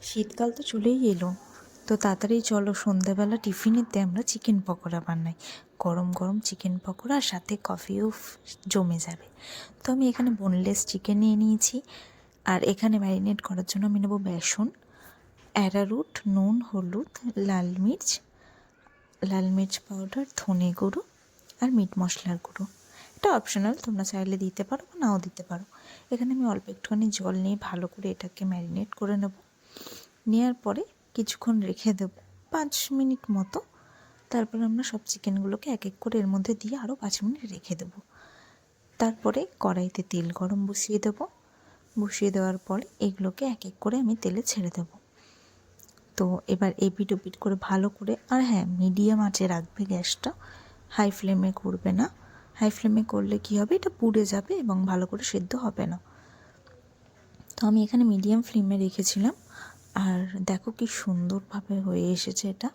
শীতকাল তো চলেই এলো, তো তাড়াতাড়ি চলো সন্ধ্যাবেলা টিফিনেতে আমরা চিকেন পকোড়া বানাই। গরম গরম চিকেন পকোড়া আর সাথে কফিও জমে যাবে। তো আমি এখানে বোনলেস চিকেন নিয়ে নিয়েছি, আর এখানে ম্যারিনেট করার জন্য আমি নেবো বেসন, অ্যারারুট, নুন, হলুদ, লাল মির্চ পাউডার, ধনে গুঁড়ো আর মিট মশলার গুঁড়ো। এটা অপশনাল, তোমরা চাইলে দিতে পারো বা নাও দিতে পারো। এখানে আমি অল্প একটুখানি জল নিয়ে ভালো করে এটাকে ম্যারিনেট করে নেব। নেওয়ার পরে কিছুক্ষণ রেখে দেব, 5 মিনিট মতো। তারপর আমরা সব চিকেনগুলোকে এক এক করে এর মধ্যে দিয়ে আরও 5 মিনিট রেখে দেব। তারপরে কড়াইতে তেল গরম বসিয়ে দেব। বসিয়ে দেওয়ার পরে এগুলোকে এক এক করে আমি তেলে ছেড়ে দেব। তো এবার এপিট ওপিট করে ভালো করে, আর হ্যাঁ, মিডিয়াম আঁচে রাখবে গ্যাসটা, হাই ফ্লেমে করবে না। হাই ফ্লেমে করলে কী হবে, এটা পুড়ে যাবে এবং ভালো করে সেদ্ধ হবে না। তো আমি এখানে মিডিয়াম ফ্লেমে রেখেছিলাম, আর দেখো কি সুন্দরভাবে হয়ে এসেছে এটা।